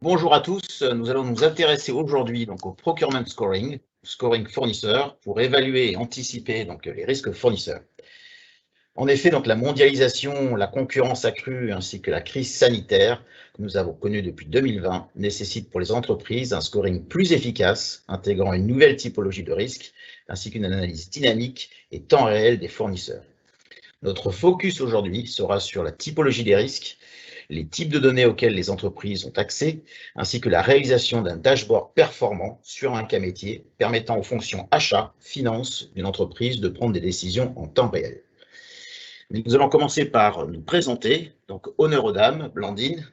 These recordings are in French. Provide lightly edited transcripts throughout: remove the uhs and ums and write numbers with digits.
Bonjour à tous, nous allons nous intéresser aujourd'hui au procurement scoring, scoring fournisseur, pour évaluer et anticiper les risques fournisseurs. En effet, la mondialisation, la concurrence accrue ainsi que la crise sanitaire que nous avons connue depuis 2020 nécessitent pour les entreprises un scoring plus efficace, intégrant une nouvelle typologie de risques ainsi qu'une analyse dynamique et temps réel des fournisseurs. Notre focus aujourd'hui sera sur la typologie des risques, les types de données auxquels les entreprises ont accès, ainsi que la réalisation d'un dashboard performant sur un cas métier permettant aux fonctions achats, finances d'une entreprise de prendre des décisions en temps réel. Nous allons commencer par nous présenter. Donc, honneur aux dames, Blandine.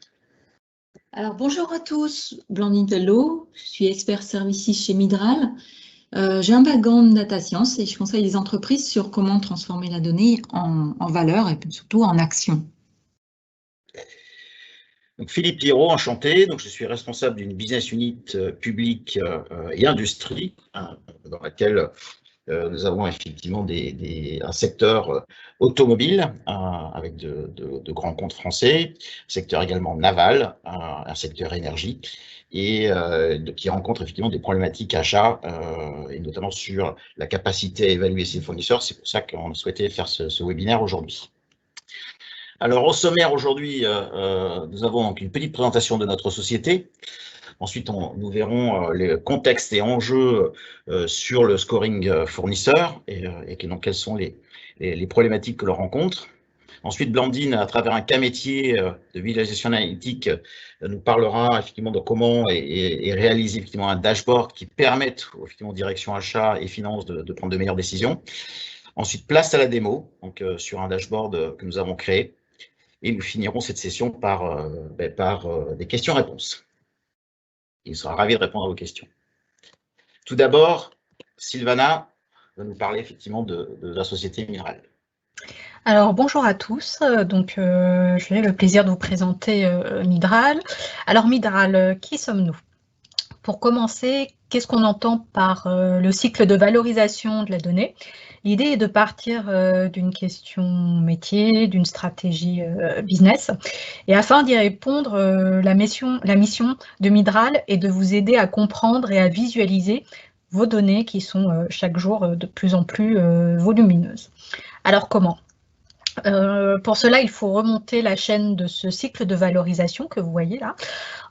Alors, bonjour à tous, Blandine Tello, je suis expert services chez Midral. J'ai un background data science et je conseille les entreprises sur comment transformer la donnée en valeur et surtout en action. Donc, Philippe Pierrot, enchanté. Donc, je suis responsable d'une business unit publique et industrie, dans laquelle nous avons effectivement un secteur automobile avec de grands comptes français, un secteur également naval, un secteur énergie, et qui rencontre effectivement des problématiques achats, et notamment sur la capacité à évaluer ses fournisseurs. C'est pour ça qu'on a souhaité faire ce webinaire aujourd'hui. Alors, au sommaire aujourd'hui, nous avons une petite présentation de notre société. Ensuite, nous verrons les contextes et enjeux sur le scoring fournisseur et donc quelles sont les problématiques que l'on rencontre. Ensuite, Blandine, à travers un cas métier de visualisation analytique, nous parlera effectivement de comment et réaliser effectivement un dashboard qui permette effectivement direction achat et finance de prendre de meilleures décisions. Ensuite, place à la démo, donc sur un dashboard que nous avons créé. Et nous finirons cette session par des questions-réponses. Il sera ravi de répondre à vos questions. Tout d'abord, Sylvana va nous parler effectivement de la société Midral. Alors bonjour à tous, j'ai le plaisir de vous présenter Midral. Alors Midral, qui sommes-nous? Pour commencer, qu'est-ce qu'on entend par le cycle de valorisation de la donnée? L'idée est de partir d'une question métier, d'une stratégie business, et afin d'y répondre, la mission de Midral est de vous aider à comprendre et à visualiser vos données qui sont chaque jour de plus en plus volumineuses. Alors comment? Pour cela, il faut remonter la chaîne de ce cycle de valorisation que vous voyez là,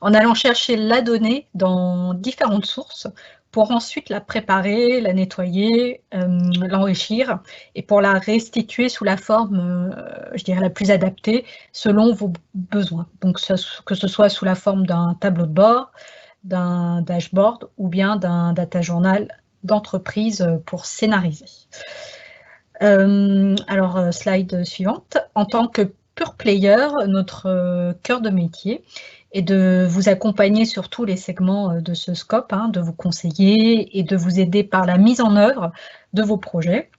en allant chercher la donnée dans différentes sources pour ensuite la préparer, la nettoyer, l'enrichir et pour la restituer sous la forme, je dirais, la plus adaptée selon vos besoins. Donc, que ce soit sous la forme d'un tableau de bord, d'un dashboard ou bien d'un data journal d'entreprise pour scénariser. Slide suivante. En tant que pure player, notre cœur de métier est de vous accompagner sur tous les segments de ce scope, de vous conseiller et de vous aider par la mise en œuvre de vos projets.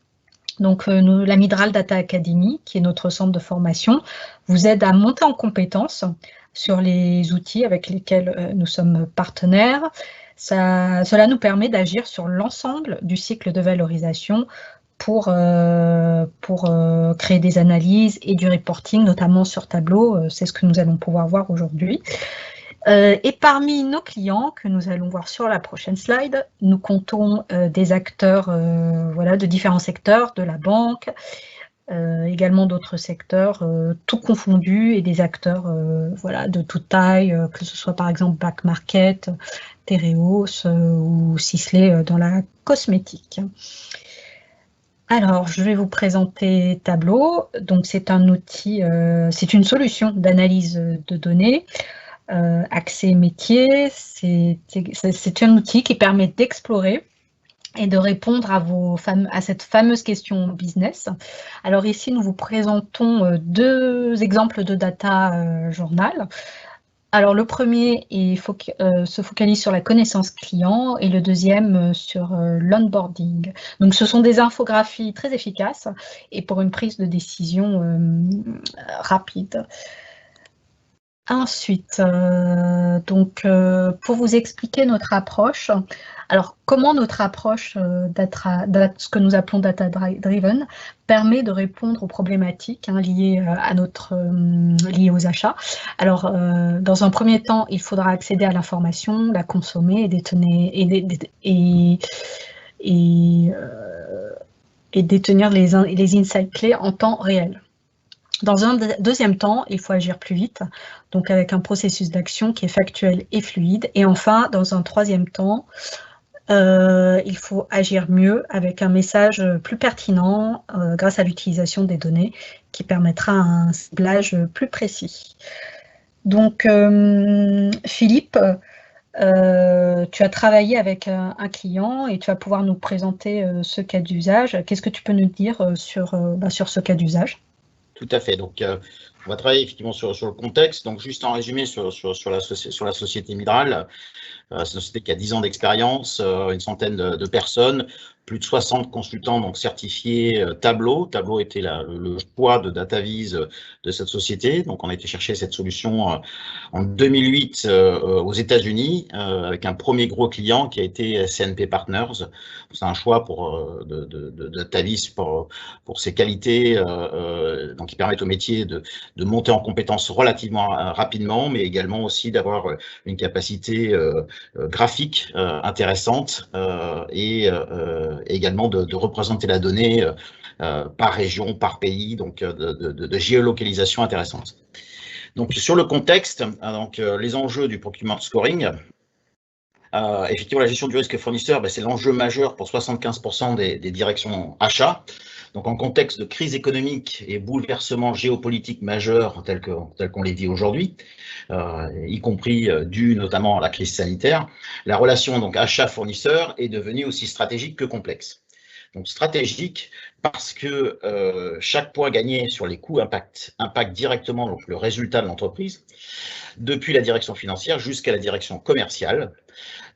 Donc, la Midral Data Academy, qui est notre centre de formation, vous aide à monter en compétences sur les outils avec lesquels nous sommes partenaires. Cela nous permet d'agir sur l'ensemble du cycle de valorisation pour créer des analyses et du reporting, notamment sur tableau. C'est ce que nous allons pouvoir voir aujourd'hui. Et parmi nos clients, que nous allons voir sur la prochaine slide, nous comptons des acteurs de différents secteurs, de la banque, également d'autres secteurs, tout confondus, et des acteurs de toute taille, que ce soit par exemple Back Market, Tereos ou Sisley dans la cosmétique. Alors, je vais vous présenter Tableau. Donc, c'est un outil, c'est une solution d'analyse de données, accès métier. C'est un outil qui permet d'explorer et de répondre à cette fameuse question business. Alors ici, nous vous présentons deux exemples de data journal. Alors, le premier se focalise sur la connaissance client et le deuxième sur l'onboarding. Donc, ce sont des infographies très efficaces et pour une prise de décision rapide. Ensuite, pour vous expliquer notre approche, alors comment notre approche ce que nous appelons data driven permet de répondre aux problématiques liées liées aux achats. Alors, dans un premier temps, il faudra accéder à l'information, la consommer et détenir les insights clés en temps réel. Dans un deuxième temps, il faut agir plus vite, donc avec un processus d'action qui est factuel et fluide. Et enfin, dans un troisième temps, il faut agir mieux avec un message plus pertinent grâce à l'utilisation des données qui permettra un ciblage plus précis. Donc, Philippe, tu as travaillé avec un client et tu vas pouvoir nous présenter ce cas d'usage. Qu'est-ce que tu peux nous dire sur ce cas d'usage ? Tout à fait. Donc, on va travailler effectivement sur le contexte. Donc, juste en résumé sur la société Midral, c'est une société qui a 10 ans d'expérience, une centaine de personnes, plus de 60 consultants donc certifiés Tableau. Tableau était le choix de DataVis de cette société. Donc, on a été chercher cette solution en 2008 aux États-Unis avec un premier gros client qui a été CNP Partners. C'est un choix de DataVis pour ses qualités, donc qui permettent au métier de monter en compétences relativement rapidement, mais également aussi d'avoir une capacité graphique intéressante et également de représenter la donnée par région, par pays, donc de géolocalisation intéressante. Donc sur le contexte, donc les enjeux du procurement scoring. Effectivement, la gestion du risque fournisseur, c'est l'enjeu majeur pour 75% des directions achats. Donc, en contexte de crise économique et bouleversement géopolitique majeur tel qu'on les vit aujourd'hui, y compris dû notamment à la crise sanitaire, la relation donc achat-fournisseur est devenue aussi stratégique que complexe. Donc stratégique parce que chaque point gagné sur les coûts impacte directement donc, le résultat de l'entreprise, depuis la direction financière jusqu'à la direction commerciale.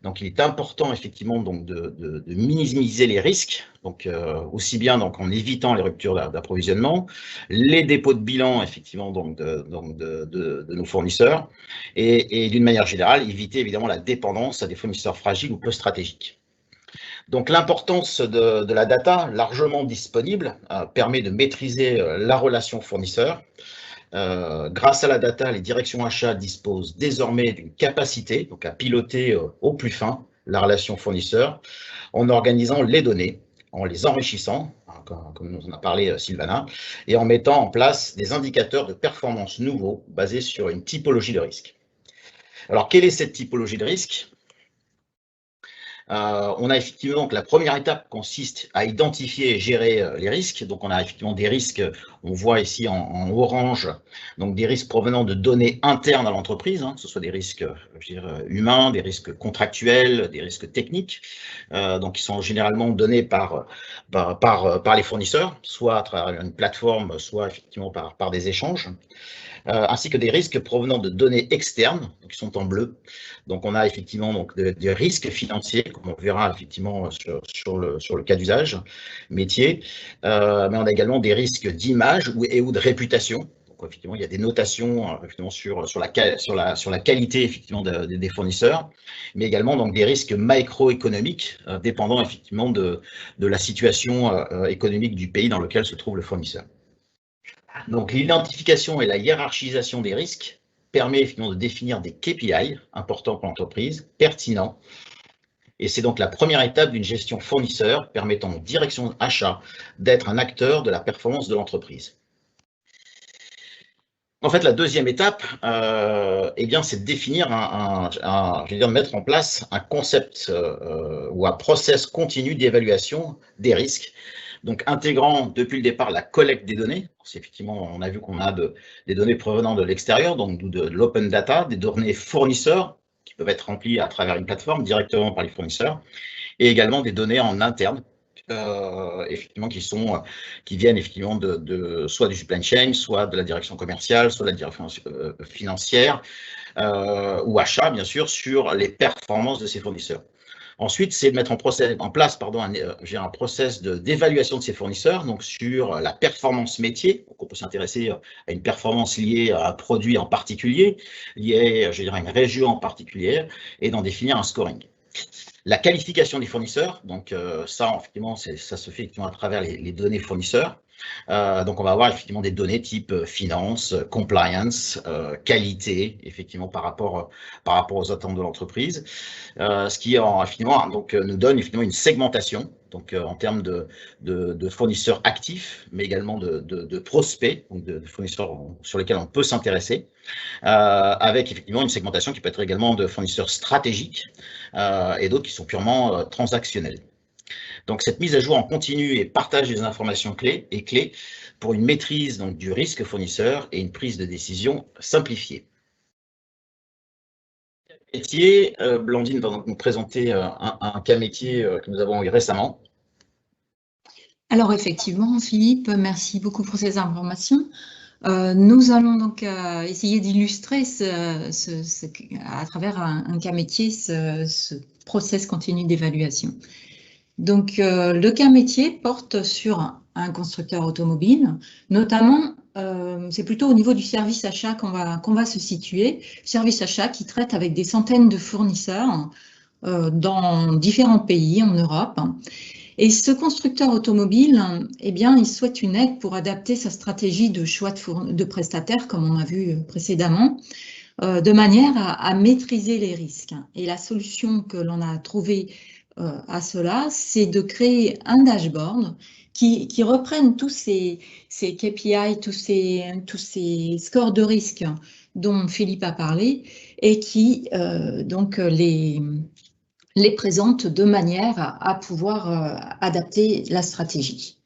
Donc, il est important effectivement donc de minimiser les risques, donc aussi bien donc en évitant les ruptures d'approvisionnement, les dépôts de bilan effectivement donc de nos fournisseurs, et d'une manière générale éviter évidemment la dépendance à des fournisseurs fragiles ou peu stratégiques. Donc, l'importance de la data largement disponible permet de maîtriser la relation fournisseur. Grâce à la data, les directions achats disposent désormais d'une capacité donc à piloter au plus fin la relation fournisseur en organisant les données, en les enrichissant, comme nous en a parlé Sylvana, et en mettant en place des indicateurs de performance nouveaux basés sur une typologie de risque. Alors, quelle est cette typologie de risque ? On a effectivement donc la première étape consiste à identifier et gérer les risques. Donc on a effectivement des risques, on voit ici en orange, donc des risques provenant de données internes à l'entreprise, que ce soit des risques humains, des risques contractuels, des risques techniques, donc qui sont généralement donnés par les fournisseurs, soit à travers une plateforme, soit effectivement par des échanges. Ainsi que des risques provenant de données externes, qui sont en bleu. Donc, on a effectivement donc, des risques financiers, comme on verra effectivement sur le cas d'usage métier, mais on a également des risques d'image ou de réputation. Donc, effectivement, il y a des notations effectivement, sur la qualité effectivement, des fournisseurs, mais également donc, des risques macroéconomiques, dépendant effectivement de la situation économique du pays dans lequel se trouve le fournisseur. Donc, l'identification et la hiérarchisation des risques permet effectivement de définir des KPI importants pour l'entreprise, pertinents. Et c'est donc la première étape d'une gestion fournisseur permettant aux directions achat d'être un acteur de la performance de l'entreprise. En fait, la deuxième étape, c'est de définir de mettre en place un concept ou un process continu d'évaluation des risques. Donc, intégrant depuis le départ la collecte des données. Effectivement, on a vu qu'on a des données provenant de l'extérieur, donc de l'open data, des données fournisseurs qui peuvent être remplies à travers une plateforme directement par les fournisseurs, et également des données en interne, effectivement, qui viennent effectivement soit du supply chain, soit de la direction commerciale, soit de la direction financière, ou achat, bien sûr, sur les performances de ces fournisseurs. Ensuite, c'est de mettre en place un process d'évaluation de ces fournisseurs, donc sur la performance métier. Donc on peut s'intéresser à une performance liée à un produit en particulier, liée, je dirais, à une région en particulier, et d'en définir un scoring. La qualification des fournisseurs, donc ça, effectivement, ça se fait effectivement à travers les données fournisseurs. Donc, on va avoir effectivement des données type finance, compliance, qualité, effectivement, par rapport aux attentes de l'entreprise. Ce qui finalement, nous donne effectivement une segmentation, donc en termes de fournisseurs actifs, mais également de prospects, donc de fournisseurs sur lesquels on peut s'intéresser, avec effectivement une segmentation qui peut être également de fournisseurs stratégiques et d'autres qui sont purement transactionnels. Donc, cette mise à jour en continu et partage des informations clés pour une maîtrise donc, du risque fournisseur et une prise de décision simplifiée. Métier, Blandine va donc nous présenter un cas métier que nous avons eu récemment. Alors effectivement, Philippe, merci beaucoup pour ces informations. Nous allons donc essayer d'illustrer à travers un cas métier ce process continu d'évaluation. Donc, le cas métier porte sur un constructeur automobile, notamment, c'est plutôt au niveau du service achat qu'on va se situer, service achat qui traite avec des centaines de fournisseurs dans différents pays en Europe. Et ce constructeur automobile, eh bien, il souhaite une aide pour adapter sa stratégie de choix de prestataires, comme on a vu précédemment, de manière à maîtriser les risques. Et la solution que l'on a trouvée à cela, c'est de créer un dashboard qui reprenne tous ces KPI, tous ces scores de risque dont Philippe a parlé et qui donc les présente de manière à pouvoir adapter la stratégie.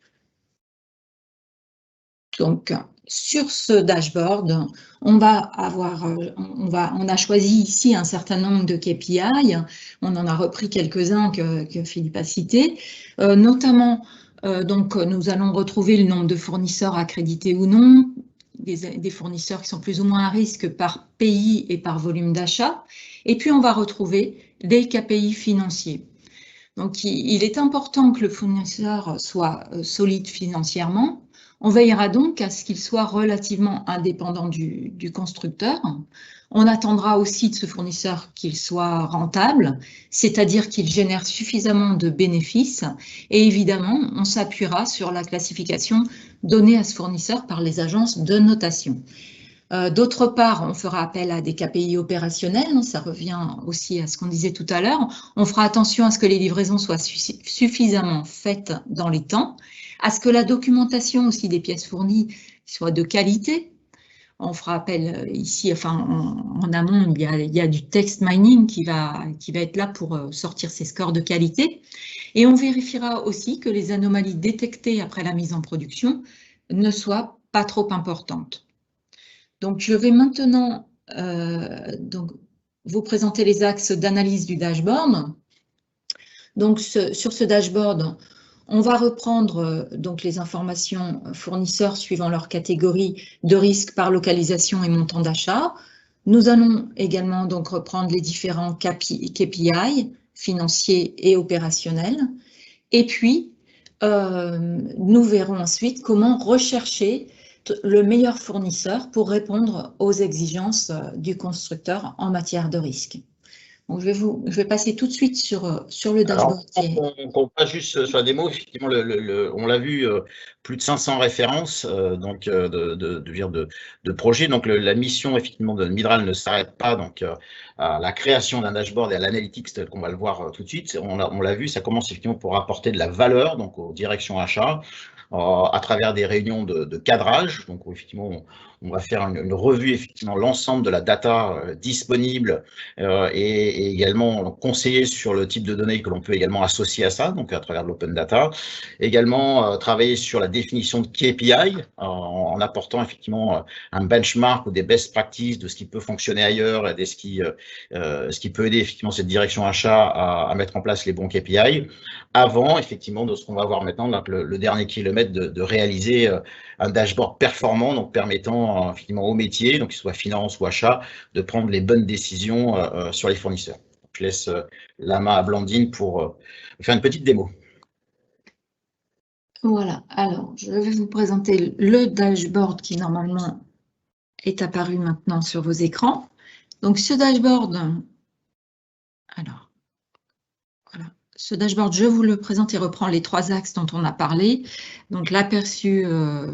Donc, sur ce dashboard, on a choisi ici un certain nombre de KPI. On en a repris quelques-uns que Philippe a cités, notamment, donc, nous allons retrouver le nombre de fournisseurs accrédités ou non, des fournisseurs qui sont plus ou moins à risque par pays et par volume d'achat. Et puis, on va retrouver des KPI financiers. Donc, il est important que le fournisseur soit solide financièrement. On veillera donc à ce qu'il soit relativement indépendant du constructeur. On attendra aussi de ce fournisseur qu'il soit rentable, c'est-à-dire qu'il génère suffisamment de bénéfices. Et évidemment, on s'appuiera sur la classification donnée à ce fournisseur par les agences de notation. D'autre part, on fera appel à des KPI opérationnels, ça revient aussi à ce qu'on disait tout à l'heure. On fera attention à ce que les livraisons soient suffisamment faites dans les temps, à ce que la documentation aussi des pièces fournies soit de qualité. On fera appel ici, enfin en amont, il y a du text mining qui va être là pour sortir ces scores de qualité. Et on vérifiera aussi que les anomalies détectées après la mise en production ne soient pas trop importantes. Donc, je vais maintenant vous présenter les axes d'analyse du dashboard. Donc, sur ce dashboard, on va reprendre donc les informations fournisseurs suivant leur catégorie de risque par localisation et montant d'achat. Nous allons également donc reprendre les différents KPI financiers et opérationnels. Et puis, nous verrons ensuite comment rechercher le meilleur fournisseur pour répondre aux exigences du constructeur en matière de risque. Donc, je vais passer tout de suite sur le dashboard. On passe juste sur la démo. Effectivement, on l'a vu, plus de 500 références de projets. Donc, la mission effectivement de Midral ne s'arrête pas donc à la création d'un dashboard et à l'analytics tel qu'on va le voir tout de suite. On l'a vu, ça commence effectivement pour apporter de la valeur donc aux directions achats à travers des réunions de cadrage. Donc, effectivement, on va faire une revue, effectivement, l'ensemble de la data disponible et également conseiller sur le type de données que l'on peut également associer à ça, donc à travers de l'open data. Également, travailler sur la définition de KPI en apportant effectivement un benchmark ou des best practices de ce qui peut fonctionner ailleurs et de ce qui peut aider effectivement cette direction achat à mettre en place les bons KPI avant effectivement de ce qu'on va voir maintenant, donc le dernier kilomètre de réaliser un dashboard performant, donc permettant effectivement au métier, donc qu'il soit finance ou achat, de prendre les bonnes décisions sur les fournisseurs. Je laisse la main à Blandine pour faire une petite démo. Voilà, alors je vais vous présenter le dashboard qui normalement est apparu maintenant sur vos écrans. Donc ce dashboard, alors voilà, ce dashboard, je vous le présente et reprend les 3 axes dont on a parlé. Donc l'aperçu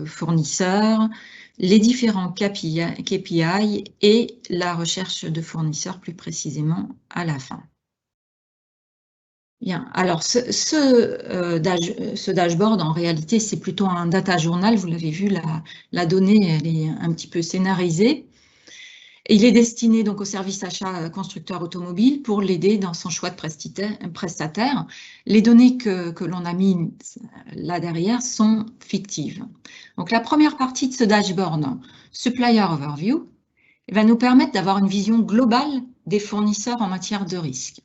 fournisseur, les différents KPI et la recherche de fournisseurs plus précisément à la fin. Bien, alors ce dashboard, en réalité, c'est plutôt un data journal. Vous l'avez vu, la donnée, elle est un petit peu scénarisée. Et il est destiné donc au service achat constructeur automobile pour l'aider dans son choix de prestataire. Les données que l'on a mis là derrière sont fictives. Donc la première partie de ce dashboard, Supplier Overview, va nous permettre d'avoir une vision globale des fournisseurs en matière de risque.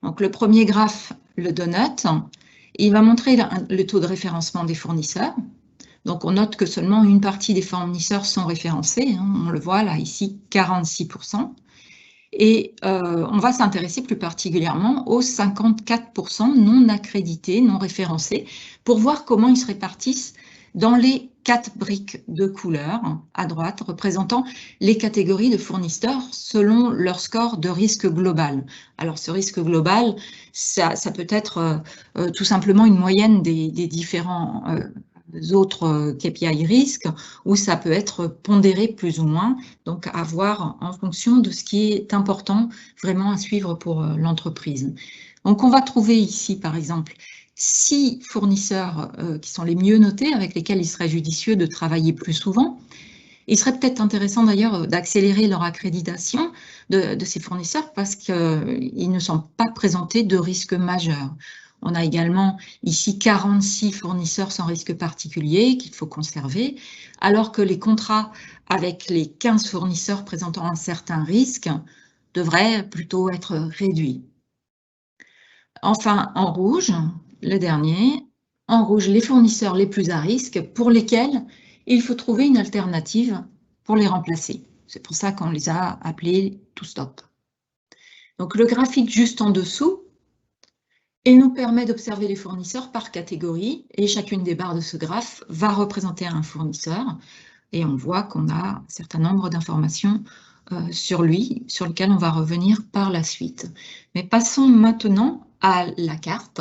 Donc le premier graphe, le donut, il va montrer le taux de référencement des fournisseurs. Donc on note que seulement une partie des fournisseurs sont référencés, on le voit là ici, 46%. Et on va s'intéresser plus particulièrement aux 54% non accrédités, non référencés, pour voir comment ils se répartissent dans les 4 briques de couleur à droite, représentant les catégories de fournisseurs selon leur score de risque global. Alors ce risque global, ça peut être tout simplement une moyenne des différents autres KPI risques, ou ça peut être pondéré plus ou moins, donc à voir en fonction de ce qui est important vraiment à suivre pour l'entreprise. Donc on va trouver ici par exemple 6 fournisseurs qui sont les mieux notés, avec lesquels il serait judicieux de travailler plus souvent. Il serait peut-être intéressant d'ailleurs d'accélérer leur accréditation de ces fournisseurs parce qu'ils ne sont pas présentés de risques majeurs. On a également ici 46 fournisseurs sans risque particulier qu'il faut conserver, alors que les contrats avec les 15 fournisseurs présentant un certain risque devraient plutôt être réduits. Enfin, en rouge, le dernier, en rouge, les fournisseurs les plus à risque pour lesquels il faut trouver une alternative pour les remplacer. C'est pour ça qu'on les a appelés to stop. Donc le graphique juste en dessous, il nous permet d'observer les fournisseurs par catégorie et chacune des barres de ce graphe va représenter un fournisseur et on voit qu'on a un certain nombre d'informations sur lui, sur lequel on va revenir par la suite. Mais passons maintenant à la carte.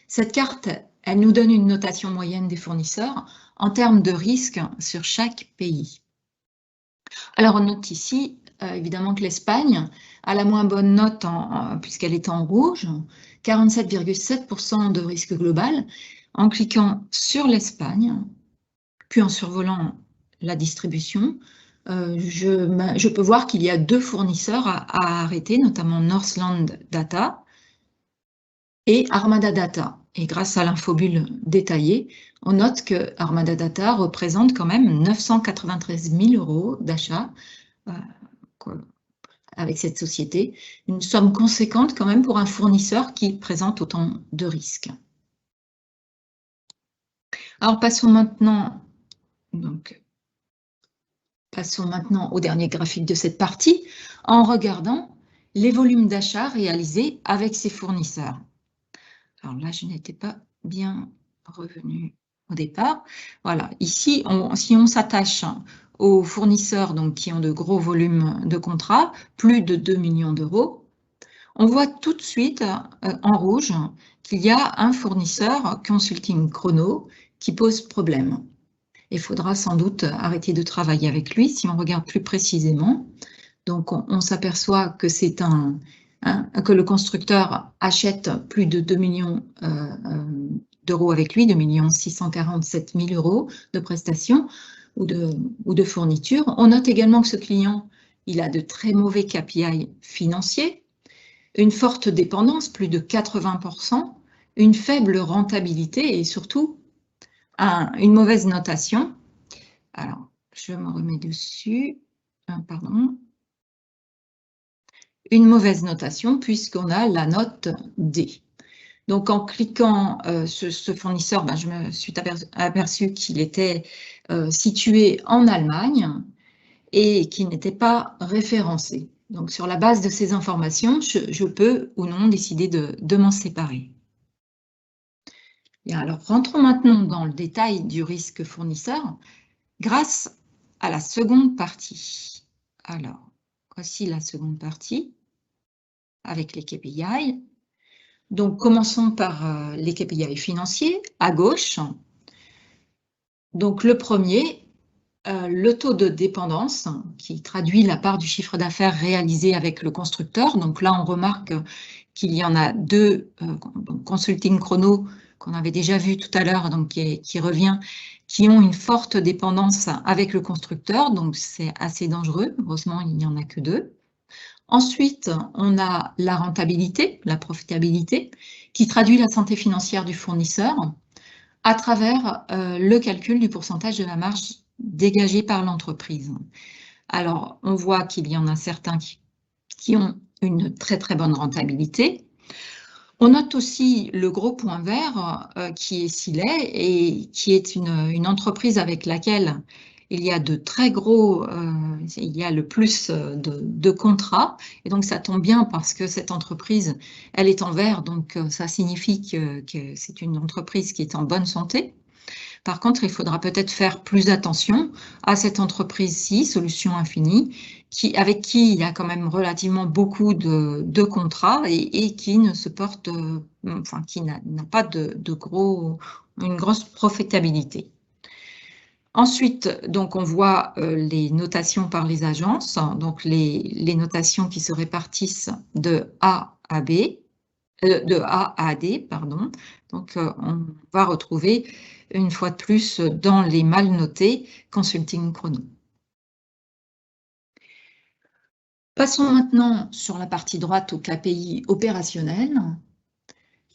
Cette carte, elle nous donne une notation moyenne des fournisseurs en termes de risque sur chaque pays. Alors on note ici évidemment que l'Espagne a la moins bonne note puisqu'elle est en rouge, 47,7% de risque global. En cliquant sur l'Espagne, puis en survolant la distribution, je peux voir qu'il y a 2 fournisseurs à arrêter, notamment Northland Data et Armada Data. Et grâce à l'infobulle détaillée, on note que Armada Data représente quand même 993 000 € d'achat avec cette société, une somme conséquente quand même pour un fournisseur qui présente autant de risques. Alors passons maintenant au dernier graphique de cette partie en regardant les volumes d'achat réalisés avec ces fournisseurs. Alors là, je n'étais pas bien revenue au départ. Voilà, ici, si on s'attache aux fournisseurs donc, qui ont de gros volumes de contrats, plus de 2 millions d'euros, on voit tout de suite en rouge qu'il y a un fournisseur Consulting Chrono qui pose problème. Il faudra sans doute arrêter de travailler avec lui si on regarde plus précisément. Donc on s'aperçoit que c'est que le constructeur achète plus de 2 millions d'euros avec lui, 2 647 000 € de prestations ou de fournitures. On note également que ce client, il a de très mauvais KPI financiers, une forte dépendance, plus de 80%, une faible rentabilité et surtout une mauvaise notation. Alors, je me remets dessus. Pardon. Une mauvaise notation puisqu'on a la note D. Donc, en cliquant ce fournisseur, je me suis aperçu qu'il était situé en Allemagne et qu'il n'était pas référencé. Donc, sur la base de ces informations, je peux ou non décider de m'en séparer. Bien, alors, rentrons maintenant dans le détail du risque fournisseur grâce à la seconde partie. Alors, voici la seconde partie avec les KPI. Donc, commençons par les KPI financiers à gauche. Donc, le premier, le taux de dépendance qui traduit la part du chiffre d'affaires réalisé avec le constructeur. Donc là, on remarque qu'il y en a deux, Consulting Chrono, qu'on avait déjà vu tout à l'heure, donc qui revient, qui ont une forte dépendance avec le constructeur, donc c'est assez dangereux. Heureusement, il n'y en a que deux. Ensuite, on a la rentabilité, la profitabilité, qui traduit la santé financière du fournisseur à travers le calcul du pourcentage de la marge dégagée par l'entreprise. Alors, on voit qu'il y en a certains qui ont une très très bonne rentabilité. On note aussi le gros point vert qui est Silet et qui est une entreprise avec laquelle il y a de très gros, il y a le plus de contrats. Et donc, ça tombe bien parce que cette entreprise, elle est en vert, donc ça signifie que c'est une entreprise qui est en bonne santé. Par contre, il faudra peut-être faire plus attention à cette entreprise-ci, Solutions Infinies, avec qui il y a quand même relativement beaucoup de contrats et qui ne se porte, enfin, qui n'a pas une grosse profitabilité. Ensuite, donc, on voit les notations par les agences, donc les notations qui se répartissent de A à B, de A à D, pardon. Donc, on va retrouver une fois de plus dans les mal notés Consulting Chrono. Passons maintenant sur la partie droite au KPI opérationnel.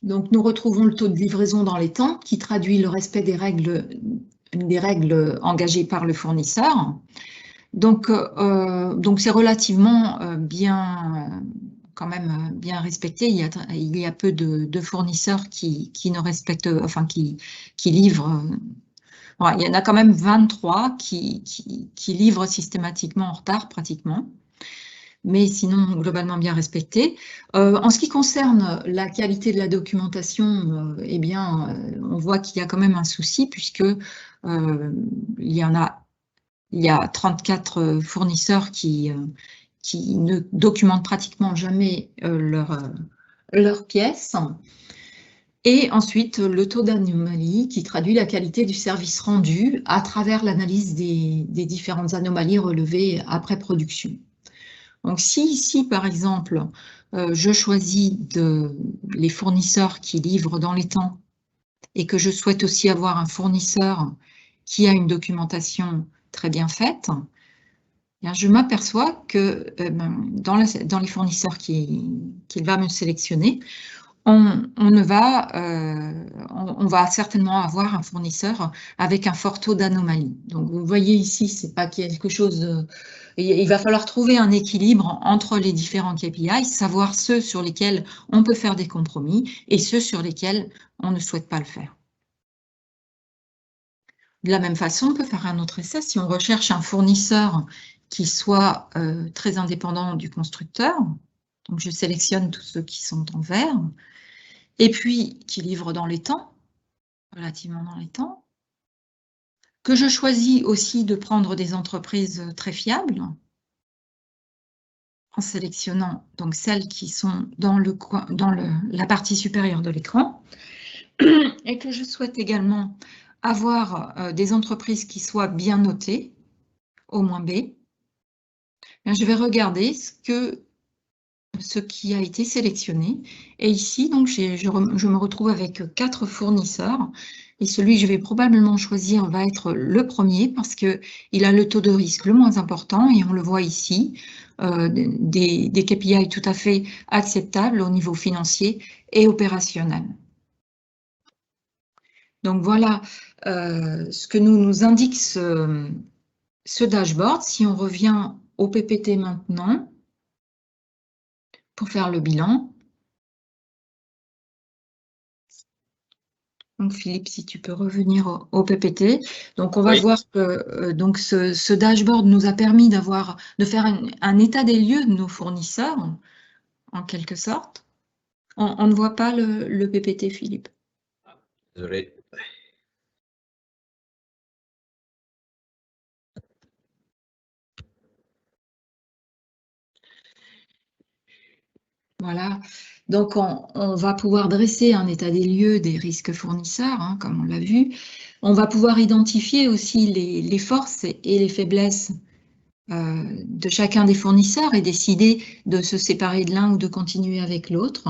Donc, nous retrouvons le taux de livraison dans les temps qui traduit le respect des règles engagées par le fournisseur. Donc c'est relativement quand même bien respecté. Il y a peu de fournisseurs qui ne respectent, enfin qui livrent. Il y en a quand même 23 qui livrent systématiquement en retard pratiquement, mais sinon globalement bien respecté. En ce qui concerne la qualité de la documentation, eh bien, on voit qu'il y a quand même un souci puisque il y a 34 fournisseurs qui ne documentent pratiquement jamais leurs pièces. Et ensuite, le taux d'anomalie qui traduit la qualité du service rendu à travers l'analyse des différentes anomalies relevées après production. Donc, si ici, par exemple, je choisis les fournisseurs qui livrent dans les temps et que je souhaite aussi avoir un fournisseur qui a une documentation très bien faite, je m'aperçois que dans les fournisseurs qu'il va me sélectionner, on va certainement avoir un fournisseur avec un fort taux d'anomalie. Donc, vous voyez ici, c'est pas quelque chose il va falloir trouver un équilibre entre les différents KPI, savoir ceux sur lesquels on peut faire des compromis et ceux sur lesquels on ne souhaite pas le faire. De la même façon, on peut faire un autre essai. Si on recherche un fournisseur qui soit très indépendant du constructeur, donc je sélectionne tous ceux qui sont en vert, et puis qui livrent dans les temps, relativement dans les temps, que je choisis aussi de prendre des entreprises très fiables, en sélectionnant donc celles qui sont dans la partie supérieure de l'écran, et que je souhaite également avoir des entreprises qui soient bien notées, au moins B, je vais regarder ce qui a été sélectionné. Et ici, donc, je me retrouve avec 4 fournisseurs. Et celui que je vais probablement choisir va être le premier parce qu'il a le taux de risque le moins important. Et on le voit ici, des KPI tout à fait acceptables au niveau financier et opérationnel. Donc, voilà ce que nous indique ce dashboard. Si on revient au PPT maintenant, pour faire le bilan. Donc Philippe, si tu peux revenir au PPT. Donc on va Oui. voir que donc ce dashboard nous a permis de faire un état des lieux de nos fournisseurs, en quelque sorte. On ne voit pas le PPT, Philippe. Désolé. Voilà. Donc on va pouvoir dresser un état des lieux des risques fournisseurs, hein, comme on l'a vu. On va pouvoir identifier aussi les forces et les faiblesses de chacun des fournisseurs et décider de se séparer de l'un ou de continuer avec l'autre.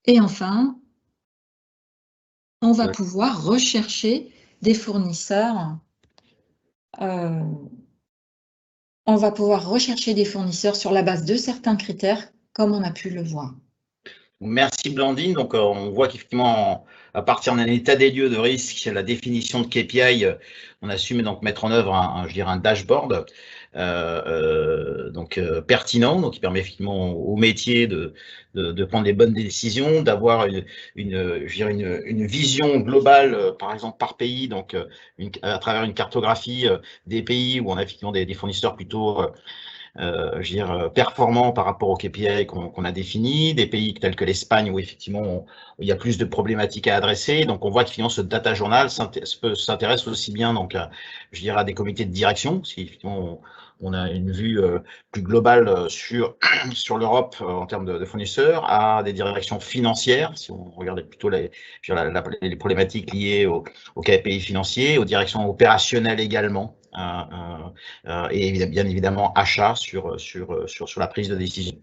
Et enfin, on va pouvoir rechercher des fournisseurs. On va pouvoir rechercher des fournisseurs sur la base de certains critères, comme on a pu le voir. Merci Blandine. Donc, on voit qu'effectivement, à partir d'un état des lieux de risque, la définition de KPI, on a su donc mettre en œuvre je dirais un dashboard pertinent, donc qui permet effectivement au métier de prendre les bonnes décisions, d'avoir une vision globale, par exemple par pays, donc à travers une cartographie des pays où on a effectivement des fournisseurs plutôt performants par rapport aux KPI qu'on a définis, des pays tels que l'Espagne où effectivement il y a plus de problématiques à adresser. Donc on voit que finalement ce data journal s'intéresse aussi bien donc à des comités de direction, si effectivement on a une vue plus globale sur l'Europe en termes de fournisseurs, à des directions financières, si on regardait plutôt les problématiques liées aux KPI financiers, aux directions opérationnelles également. Et bien évidemment achat sur la prise de décision.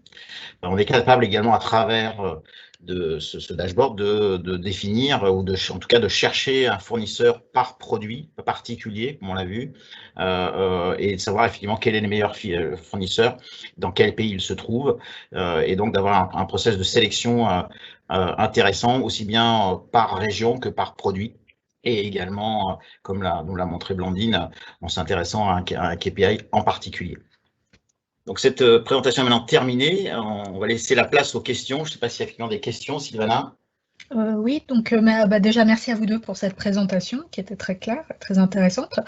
On est capable également à travers de ce dashboard de définir ou en tout cas de chercher un fournisseur par produit particulier, comme on l'a vu, et de savoir effectivement quel est le meilleur fournisseur, dans quel pays il se trouve, et donc d'avoir un process de sélection intéressant, aussi bien par région que par produit. Et également, comme nous l'a montré Blandine, en s'intéressant à un KPI en particulier. Donc cette présentation est maintenant terminée. On va laisser la place aux questions. Je ne sais pas s'il y a effectivement des questions, Sylvana. Oui, donc déjà merci à vous deux pour cette présentation qui était très claire, très intéressante.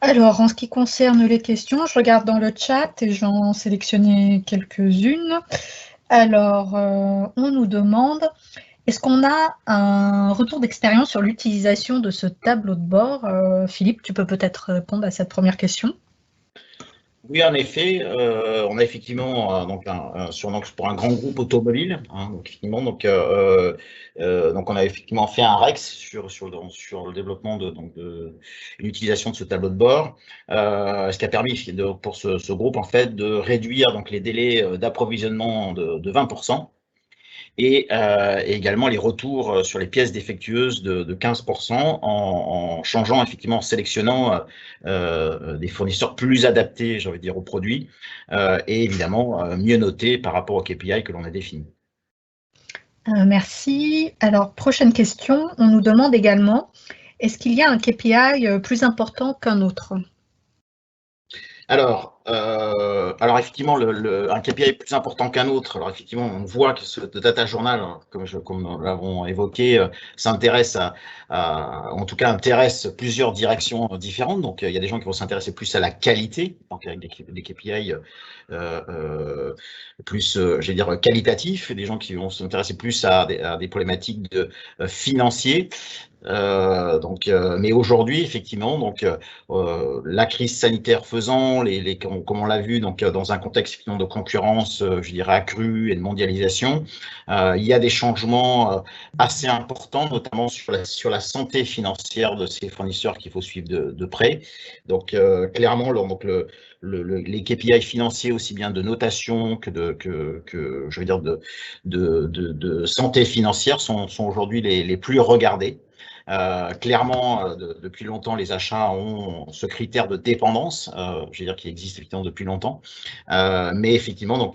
Alors, en ce qui concerne les questions, je regarde dans le chat et j'en sélectionnais quelques-unes. Alors, on nous demande, est-ce qu'on a un retour d'expérience sur l'utilisation de ce tableau de bord? Philippe, tu peux peut-être répondre à cette première question. Oui, en effet, on a effectivement pour un grand groupe automobile, hein, donc effectivement, donc on a effectivement fait un Rex sur le développement de l'utilisation de ce tableau de bord, ce qui a permis pour ce groupe en fait de réduire donc les délais d'approvisionnement de 20%. Et également les retours sur les pièces défectueuses de 15% en changeant effectivement, en sélectionnant des fournisseurs plus adaptés, j'ai envie de dire, aux produits et évidemment mieux notés par rapport aux KPI que l'on a définis. Merci. Alors, prochaine question, on nous demande également, est-ce qu'il y a un KPI plus important qu'un autre? Alors effectivement, un KPI est plus important qu'un autre. Alors effectivement, on voit que ce data journal, comme nous l'avons évoqué, s'intéresse en tout cas intéresse plusieurs directions différentes. Donc il y a des gens qui vont s'intéresser plus à la qualité, donc avec des KPI plus, j'allais dire, qualitatifs, et des gens qui vont s'intéresser plus à des problématiques de financiers. Mais aujourd'hui, effectivement, la crise sanitaire faisant, comme on l'a vu, dans un contexte effectivement de concurrence, je dirais accrue et de mondialisation, il y a des changements assez importants, notamment sur la santé financière de ces fournisseurs qu'il faut suivre de près. Donc, clairement, les KPI financiers, aussi bien de notation que je veux dire de santé financière, sont aujourd'hui les plus regardés. Clairement, depuis longtemps, les achats ont ce critère de dépendance, je veux dire, qui existe effectivement depuis longtemps. Mais effectivement,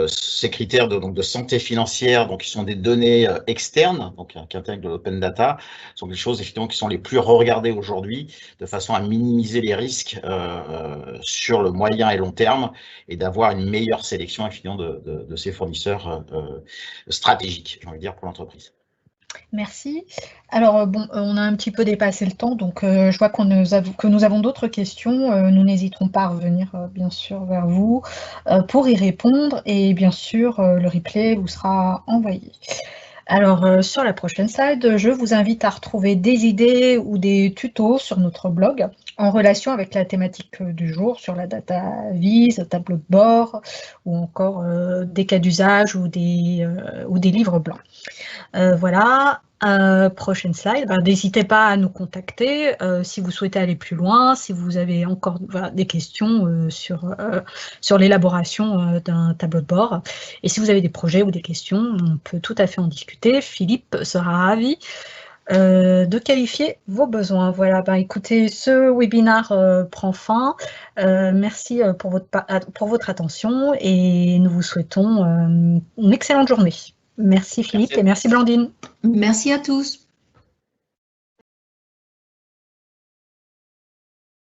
ces critères de santé financière, donc qui sont des données externes, donc qui intègrent de l'open data, sont des choses effectivement qui sont les plus regardées aujourd'hui, de façon à minimiser les risques sur le moyen et long terme et d'avoir une meilleure sélection effectivement de ces fournisseurs stratégiques, j'ai envie de dire, pour l'entreprise. Merci. Alors, bon, on a un petit peu dépassé le temps, donc je vois que nous avons d'autres questions. Nous n'hésiterons pas à revenir, bien sûr, vers vous pour y répondre. Et bien sûr, le replay vous sera envoyé. Alors, sur la prochaine slide, je vous invite à retrouver des idées ou des tutos sur notre blog en relation avec la thématique du jour sur la data vise, tableau de bord ou encore des cas d'usage ou des livres blancs. Voilà. Prochaine slide. N'hésitez pas à nous contacter si vous souhaitez aller plus loin, si vous avez encore des questions sur l'élaboration d'un tableau de bord. Et si vous avez des projets ou des questions, on peut tout à fait en discuter. Philippe sera ravi de qualifier vos besoins. Voilà, écoutez, ce webinaire prend fin. Merci pour votre attention et nous vous souhaitons une excellente journée. Merci Philippe et merci Blandine. Merci à tous.